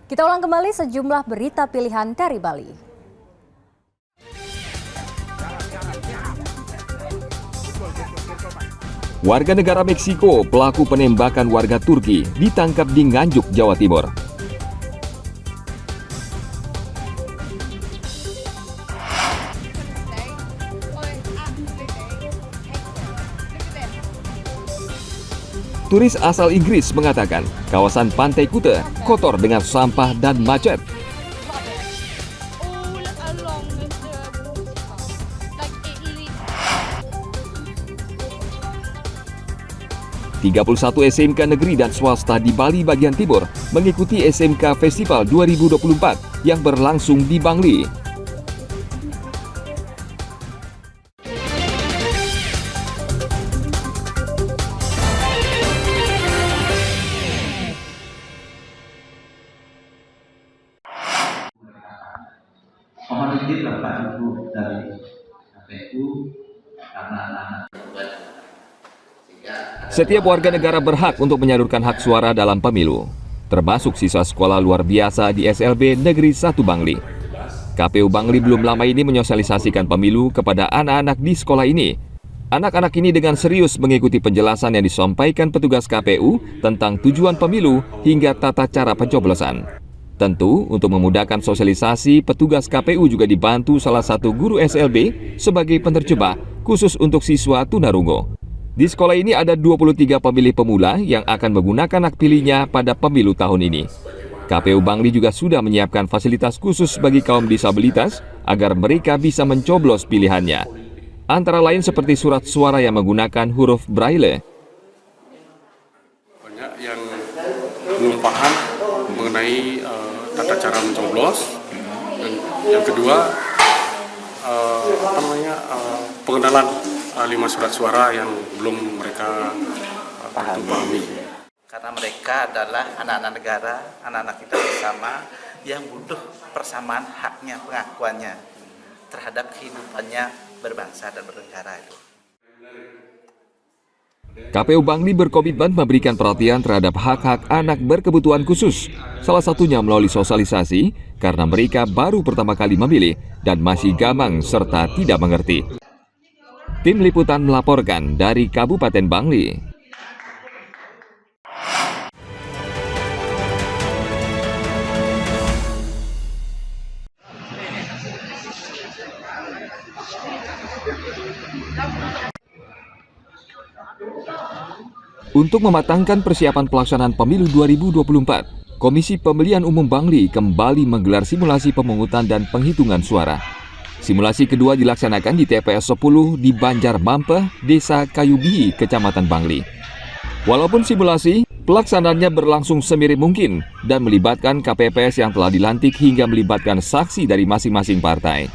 Kita ulang kembali sejumlah berita pilihan dari Bali. Warga negara Meksiko, pelaku penembakan warga Turki, ditangkap di Nganjuk, Jawa Timur. Turis asal Inggris mengatakan kawasan Pantai Kuta kotor dengan sampah dan macet. 31 SMK negeri dan swasta di Bali bagian timur mengikuti SMK Festival 2024 yang berlangsung di Bangli. Mohon izin Bapak Ibu dari KPU karena anak-anak. Setiap warga negara berhak untuk menyalurkan hak suara dalam pemilu, termasuk siswa sekolah luar biasa di SLB Negeri 1 Bangli. KPU Bangli belum lama ini menyosialisasikan pemilu kepada anak-anak di sekolah ini. Anak-anak ini dengan serius mengikuti penjelasan yang disampaikan petugas KPU tentang tujuan pemilu hingga tata cara pencoblosan. Tentu, untuk memudahkan sosialisasi, petugas KPU juga dibantu salah satu guru SLB sebagai penerjemah khusus untuk siswa tunarungu. Di sekolah ini ada 23 pemilih pemula yang akan menggunakan hak pilihnya pada pemilu tahun ini. KPU Bangli juga sudah menyiapkan fasilitas khusus bagi kaum disabilitas agar mereka bisa mencoblos pilihannya. Antara lain seperti surat suara yang menggunakan huruf Braille. Banyak yang belum paham mengenai tata cara mencoblos, dan yang kedua pengenalan 5 surat suara yang belum mereka pahami. Karena mereka adalah anak-anak negara, anak-anak kita bersama yang butuh persamaan haknya, pengakuannya terhadap kehidupannya berbangsa dan bernegara itu. KPU Bangli berkomitmen memberikan perhatian terhadap hak-hak anak berkebutuhan khusus, salah satunya melalui sosialisasi karena mereka baru pertama kali memilih dan masih gamang serta tidak mengerti. Tim Liputan melaporkan dari Kabupaten Bangli. Untuk mematangkan persiapan pelaksanaan pemilu 2024, Komisi Pemilihan Umum Bangli kembali menggelar simulasi pemungutan dan penghitungan suara. Simulasi kedua dilaksanakan di TPS 10 di Banjar Mampeh, Desa Kayubihi, Kecamatan Bangli. Walaupun simulasi, pelaksanaannya berlangsung semirip mungkin dan melibatkan KPPS yang telah dilantik hingga melibatkan saksi dari masing-masing partai.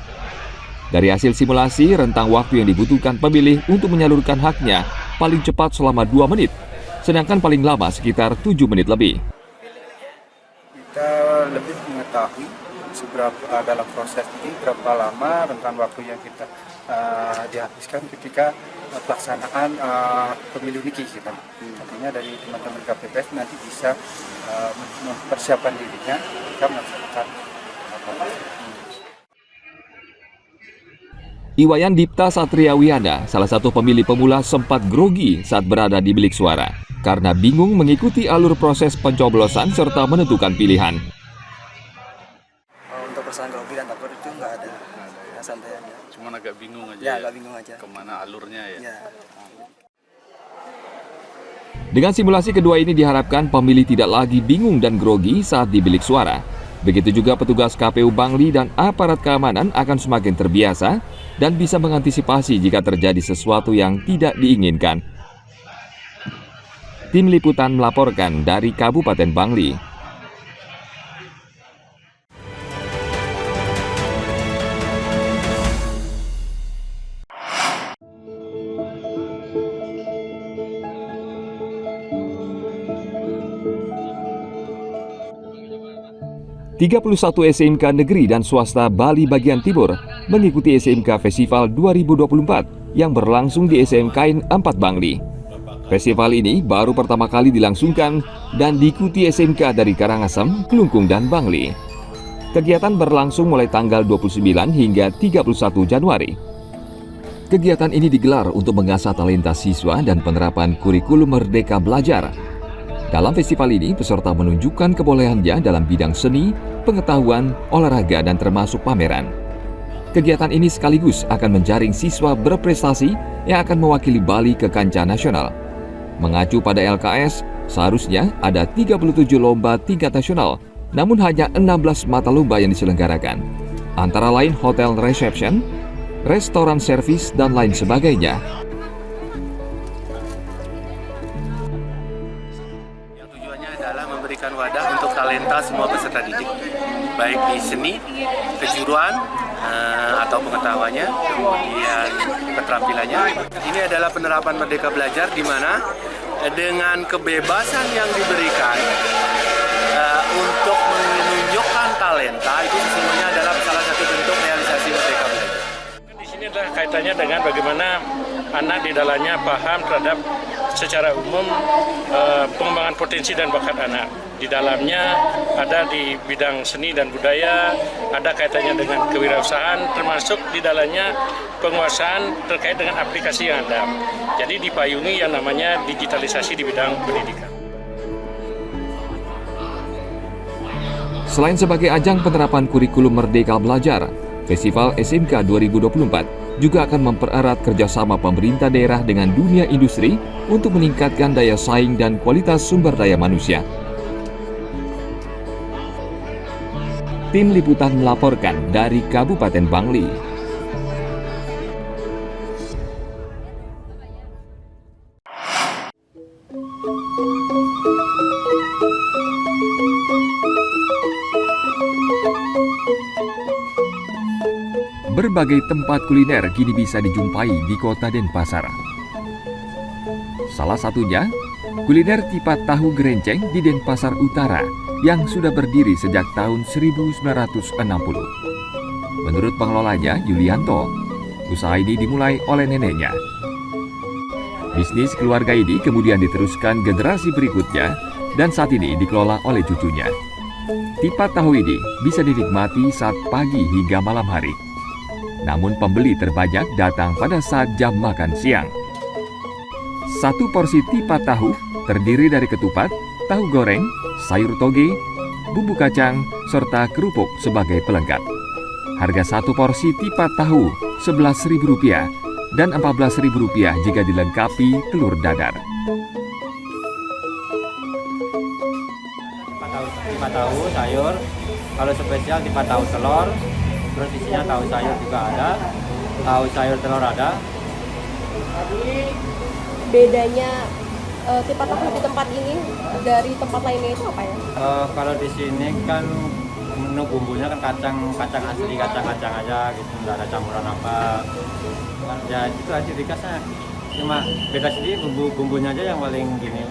Dari hasil simulasi, rentang waktu yang dibutuhkan pemilih untuk menyalurkan haknya paling cepat selama 2 menit, sedangkan paling lama sekitar 7 menit lebih. Kita lebih mengetahui seberapa dalam proses ini, berapa lama rentang waktu yang kita dihabiskan ketika pelaksanaan pemilu ini kita. Artinya dari teman-teman KPPS nanti bisa mempersiapkan dirinya ketika melaksanakan Iwayan Dipta Satriawiana, salah satu pemilih pemula, sempat grogi saat berada di bilik suara karena bingung mengikuti alur proses pencoblosan serta menentukan pilihan. untuk perasaan grogi dan takut itu nggak ada, ya, santai aja. Cuman agak bingung aja. Ya, agak bingung aja. Kemana alurnya ya? Ya. Dengan simulasi kedua ini diharapkan pemilih tidak lagi bingung dan grogi saat di bilik suara. Begitu juga petugas KPU Bangli dan aparat keamanan akan semakin terbiasa dan bisa mengantisipasi jika terjadi sesuatu yang tidak diinginkan. Tim Liputan melaporkan dari Kabupaten Bangli. ...31 SMK negeri dan swasta Bali bagian timur mengikuti SMK Festival 2024 yang berlangsung di SMK 4 Bangli. Festival ini baru pertama kali dilangsungkan dan diikuti SMK dari Karangasem, Kelungkung, dan Bangli. Kegiatan berlangsung mulai tanggal 29 hingga 31 Januari. Kegiatan ini digelar untuk mengasah talenta siswa dan penerapan kurikulum Merdeka Belajar. Dalam festival ini, peserta menunjukkan kebolehannya dalam bidang seni, pengetahuan, olahraga, dan termasuk pameran. Kegiatan ini sekaligus akan menjaring siswa berprestasi yang akan mewakili Bali ke kancah nasional. Mengacu pada LKS, seharusnya ada 37 lomba tingkat nasional, namun hanya 16 mata lomba yang diselenggarakan. Antara lain hotel reception, restoran servis, dan lain sebagainya. Yang tujuannya adalah memberikan wadah untuk talenta semua peserta didik, baik di seni, kejuruan, atau pengetahuannya, kemudian keterampilannya. Ini adalah penerapan Merdeka Belajar di mana dengan kebebasan yang diberikan untuk menunjukkan talenta itu sesungguhnya adalah salah satu bentuk realisasi Merdeka Belajar. Di sini adalah kaitannya dengan bagaimana anak di dalamnya paham terhadap secara umum pengembangan potensi dan bakat anak. Di dalamnya ada di bidang seni dan budaya, ada kaitannya dengan kewirausahaan, termasuk di dalamnya penguasaan terkait dengan aplikasi yang ada. Jadi dipayungi yang namanya digitalisasi di bidang pendidikan. Selain sebagai ajang penerapan kurikulum Merdeka Belajar, Festival SMK 2024 juga akan mempererat kerjasama pemerintah daerah dengan dunia industri untuk meningkatkan daya saing dan kualitas sumber daya manusia. Tim Liputan melaporkan dari Kabupaten Bangli. Berbagai tempat kuliner kini bisa dijumpai di kota Denpasar. Salah satunya, kuliner Tipat Tahu Gerenceng di Denpasar Utara yang sudah berdiri sejak tahun 1960. Menurut pengelolanya, Yulianto, usaha ini dimulai oleh neneknya. Bisnis keluarga ini kemudian diteruskan generasi berikutnya dan saat ini dikelola oleh cucunya. Tipat tahu ini bisa dinikmati saat pagi hingga malam hari. Namun pembeli terbanyak datang pada saat jam makan siang. Satu porsi tipat tahu terdiri dari ketupat, tahu goreng, sayur toge, bumbu kacang, serta kerupuk sebagai pelengkap. Harga satu porsi tipat tahu Rp11.000 dan Rp14.000 jika dilengkapi telur dadar. Tipat tahu sayur, kalau spesial tipat tahu telur, terus isinya tahu sayur juga ada, tahu sayur telur ada. Bedanya tipat tahu di tempat ini dari tempat lainnya itu apa ya? Kalau di sini kan menu bumbunya kan kacang asli, kacang aja gitu, nggak ada campuran apa. Ya itu aja dikasih. Cuma beda sedikit bumbunya aja yang paling gini.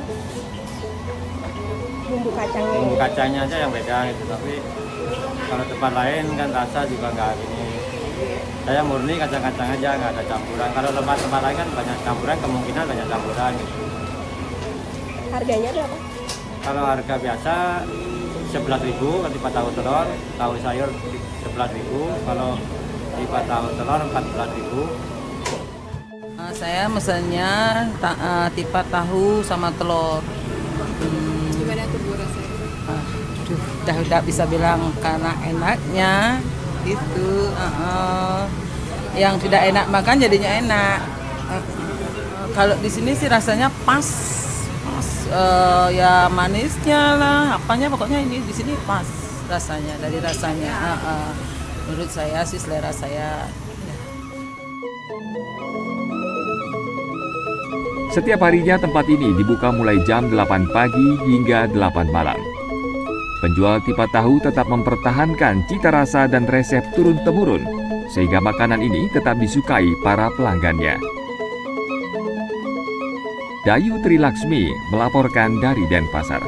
Bumbu kacangnya aja yang beda gitu, tapi kalau tempat lain kan rasa juga nggak gini. Saya murni kacang-kacang aja, nggak ada campuran. Kalau tempat lain kan banyak campuran, kemungkinan banyak campuran gitu. Harganya berapa? Kalau harga biasa 11.000, kalau tipat tahu telur, tahu sayur 11.000, kalau tipat tahu telur 14.000. Saya mesennya tipat tahu sama telur. Gimana tuh Bu rasanya? Udah bisa bilang karena enaknya gitu. Yang tidak enak makan jadinya enak. Kalau di sini sih rasanya pas. Ya manisnya lah, apanya pokoknya ini di sini pas rasanya, dari rasanya. Menurut saya sih selera saya. Setiap harinya tempat ini dibuka mulai jam 8 pagi hingga 8 malam. Penjual tipat tahu tetap mempertahankan cita rasa dan resep turun-temurun, sehingga makanan ini tetap disukai para pelanggannya. Dayu Trilaksmi melaporkan dari Denpasar.